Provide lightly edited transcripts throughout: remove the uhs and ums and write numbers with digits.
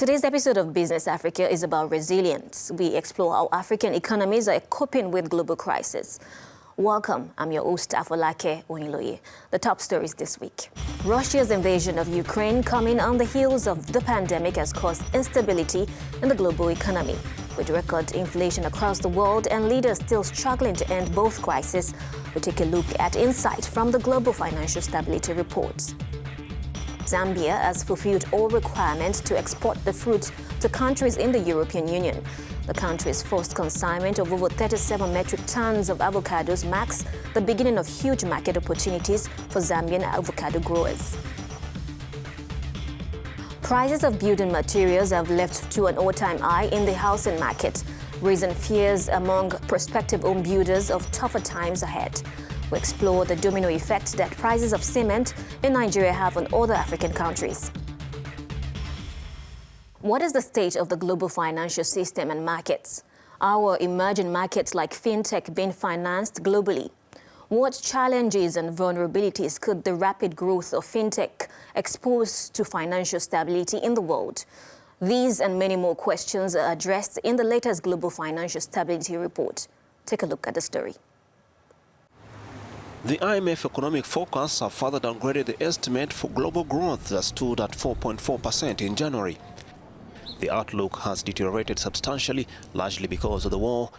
Today's episode of Business Africa is about resilience. We explore how African economies are coping with global crisis. Welcome, I'm your host, Afolake Oyinloye. The top stories this week. Russia's invasion of Ukraine coming on the heels of the pandemic has caused instability in the global economy. With record inflation across the world and leaders still struggling to end both crises, we take a look at insight from the Global Financial Stability Report. Zambia has fulfilled all requirements to export the fruit to countries in the European Union. The country's first consignment of over 37 metric tons of avocados marks the beginning of huge market opportunities for Zambian avocado growers. Prices of building materials have left to an all-time high in the housing market, raising fears among prospective home builders of tougher times ahead. We explore the domino effect that prices of cement in Nigeria have on other African countries. What is the state of the global financial system and markets? Are emerging markets like fintech being financed globally? What challenges and vulnerabilities could the rapid growth of fintech expose to financial stability in the world? These and many more questions are addressed in the latest Global Financial Stability Report. Take a look at the story. The IMF economic forecasts have further downgraded the estimate for global growth that stood at 4.4% in January. The outlook has deteriorated substantially, largely because of the war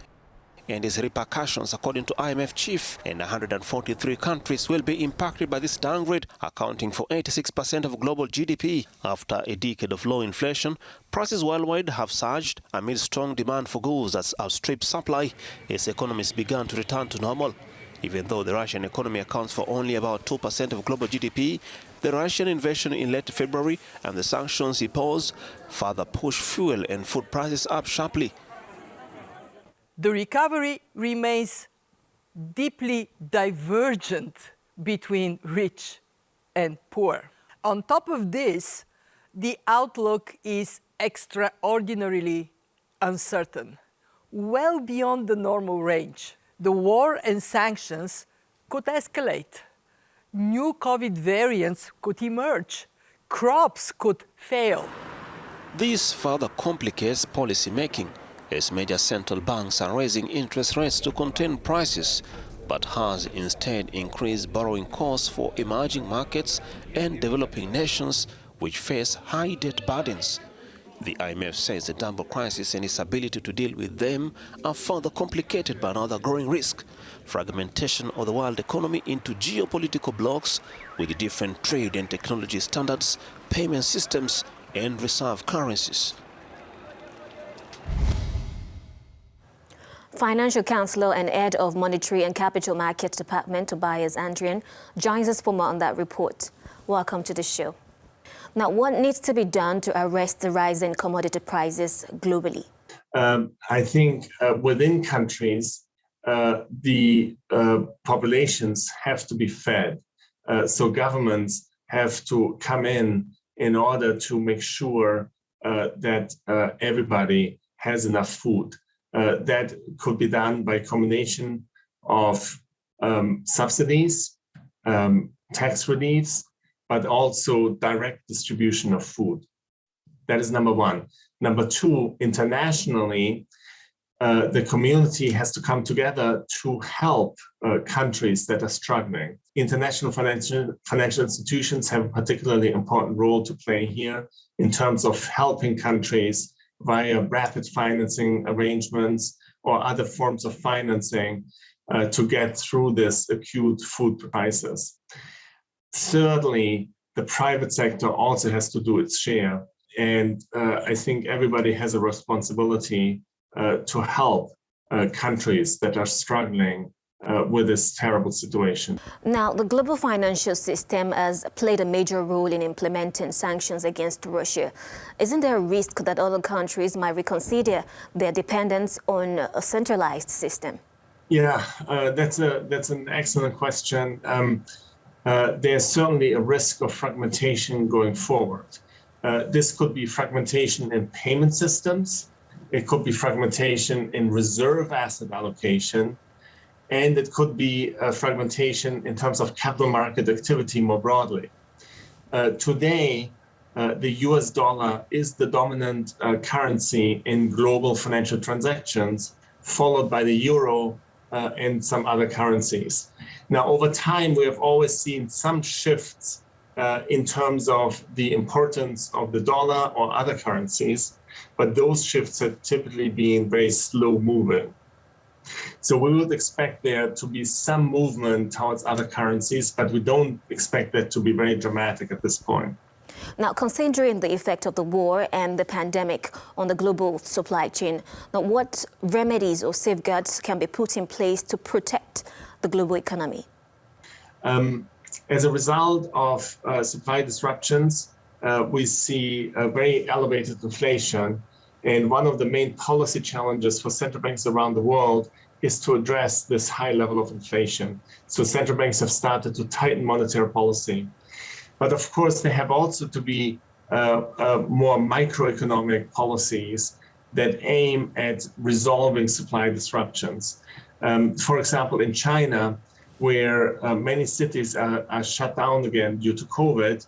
and its repercussions, according to IMF chief, and 143 countries will be impacted by this downgrade, accounting for 86% of global GDP. After a decade of low inflation, prices worldwide have surged amid strong demand for goods that outstripped supply as economies began to return to normal. Even though the Russian economy accounts for only about 2% of global GDP, the Russian invasion in late February and the sanctions imposed further pushed fuel and food prices up sharply. The recovery remains deeply divergent between rich and poor. On top of this, the outlook is extraordinarily uncertain, well beyond the normal range. The war and sanctions could escalate. New COVID variants could emerge. Crops could fail. This further complicates policy making, as major central banks are raising interest rates to contain prices, but has instead increased borrowing costs for emerging markets and developing nations which face high debt burdens. The IMF says the double crisis and its ability to deal with them are further complicated by another growing risk: fragmentation of the world economy into geopolitical blocs with different trade and technology standards, payment systems, and reserve currencies. Financial Counselor and Head of Monetary and Capital Markets Department, Tobias Andrian, joins us for more on that report. Welcome to the show. Now, what needs to be done to arrest the rise in commodity prices globally? I think within countries, the populations have to be fed. So governments have to come in order to make sure that everybody has enough food. That could be done by a combination of subsidies, tax reliefs, but also direct distribution of food. That is number one. Number two, internationally, the community has to come together to help countries that are struggling. International financial institutions have a particularly important role to play here in terms of helping countries via rapid financing arrangements or other forms of financing to get through this acute food crisis. Thirdly, the private sector also has to do its share. And I think everybody has a responsibility to help countries that are struggling with this terrible situation. Now, the global financial system has played a major role in implementing sanctions against Russia. Isn't there a risk that other countries might reconsider their dependence on a centralized system? Yeah, that's an excellent question. There's certainly a risk of fragmentation going forward. This could be fragmentation in payment systems. It could be fragmentation in reserve asset allocation. And it could be a fragmentation in terms of capital market activity more broadly. Today, the US dollar is the dominant currency in global financial transactions, followed by the euro and some other currencies. Now, over time, we have always seen some shifts in terms of the importance of the dollar or other currencies, but those shifts have typically been very slow moving. So we would expect there to be some movement towards other currencies, but we don't expect that to be very dramatic at this point. Now, considering the effect of the war and the pandemic on the global supply chain, now what remedies or safeguards can be put in place to protect the global economy? As a result of supply disruptions, we see a very elevated inflation. And one of the main policy challenges for central banks around the world is to address this high level of inflation. So central banks have started to tighten monetary policy. But of course, they have also to be more microeconomic policies that aim at resolving supply disruptions. For example, in China, where many cities are shut down again due to COVID,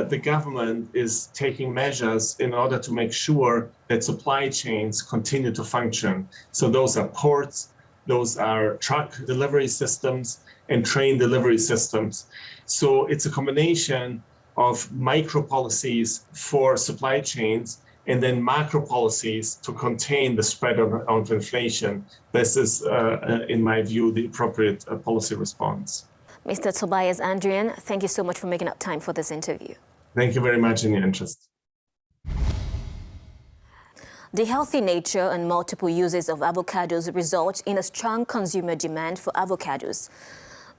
the government is taking measures in order to make sure that supply chains continue to function. So those are ports, those are truck delivery systems, and train delivery systems. So it's a combination of micro policies for supply chains and then macro policies to contain the spread of inflation. This is, in my view, the appropriate policy response. Mr. Tobias Andrian, thank you so much for making up time for this interview. Thank you very much in your interest. The healthy nature and multiple uses of avocados result in a strong consumer demand for avocados.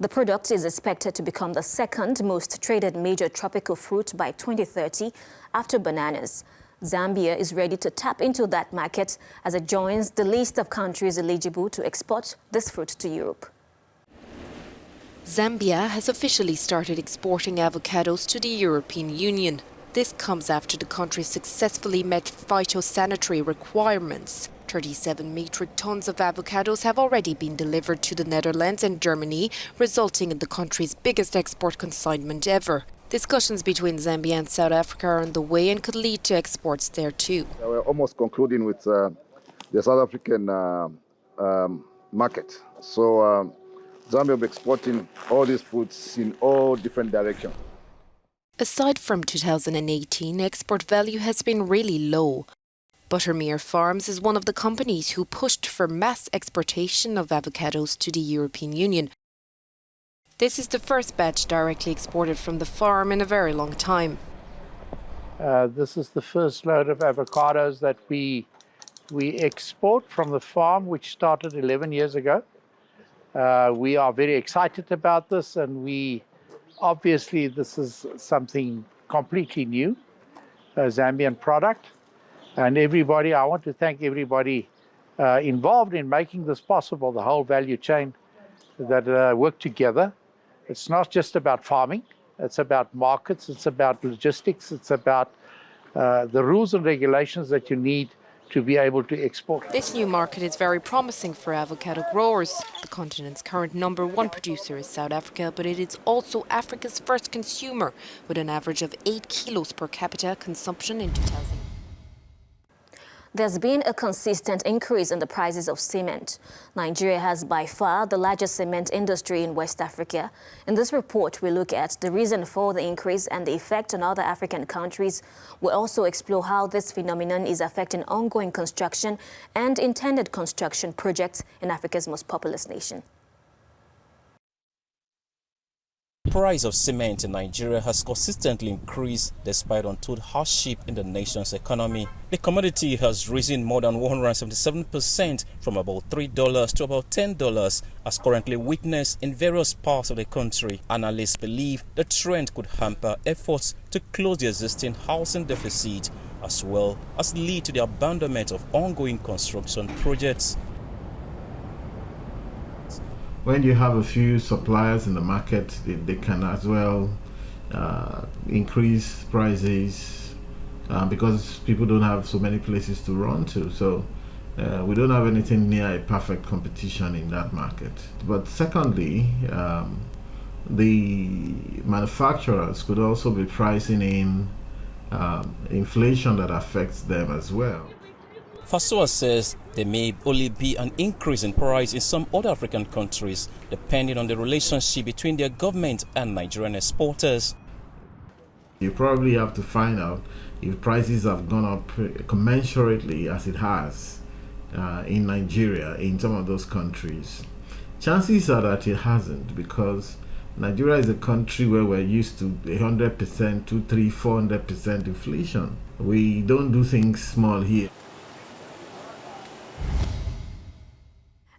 The product is expected to become the second most traded major tropical fruit by 2030 after bananas. Zambia is ready to tap into that market as it joins the list of countries eligible to export this fruit to Europe. Zambia has officially started exporting avocados to the European Union. This comes after the country successfully met phytosanitary requirements. 37 metric tons of avocados have already been delivered to the Netherlands and Germany, resulting in the country's biggest export consignment ever. Discussions between Zambia and South Africa are on the way and could lead to exports there too. We're almost concluding with the South African market. So Zambia will be exporting all these fruits in all different directions. Aside from 2018, export value has been really low. Buttermere Farms is one of the companies who pushed for mass exportation of avocados to the European Union. This is the first batch directly exported from the farm in a very long time. This is the first load of avocados that we export from the farm, which started 11 years ago. We are very excited about this, and obviously this is something completely new, a Zambian product. And I want to thank everybody involved in making this possible, the whole value chain that work together. It's not just about farming, it's about markets, it's about logistics, it's about the rules and regulations that you need to be able to export. This new market is very promising for avocado growers. The continent's current #1 producer is South Africa, but it is also Africa's first consumer, with an average of 8 kilos per capita consumption in 2000. There's been a consistent increase in the prices of cement. Nigeria has by far the largest cement industry in West Africa. In this report, we look at the reason for the increase and the effect on other African countries. We'll also explore how this phenomenon is affecting ongoing construction and intended construction projects in Africa's most populous nation. The price of cement in Nigeria has consistently increased despite untold hardship in the nation's economy. The commodity has risen more than 177% from about $3 to about $10 as currently witnessed in various parts of the country. Analysts believe the trend could hamper efforts to close the existing housing deficit as well as lead to the abandonment of ongoing construction projects. When you have a few suppliers in the market, they can as well increase prices because people don't have so many places to run to. So we don't have anything near a perfect competition in that market. But secondly, the manufacturers could also be pricing in inflation that affects them as well. Fasua says there may only be an increase in price in some other African countries, depending on the relationship between their government and Nigerian exporters. You probably have to find out if prices have gone up commensurately as it has in Nigeria, in some of those countries. Chances are that it hasn't, because Nigeria is a country where we're used to 100%, 200%, 300%, 400% inflation. We don't do things small here.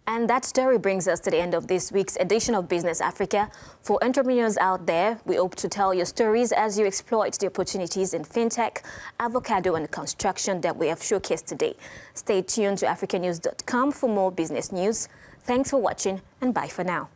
And that story brings us to the end of this week's edition of Business Africa. For entrepreneurs out there, we hope to tell your stories as you exploit the opportunities in fintech, avocado and construction that we have showcased today. Stay tuned to Africanews.com for more business news. Thanks for watching and bye for now.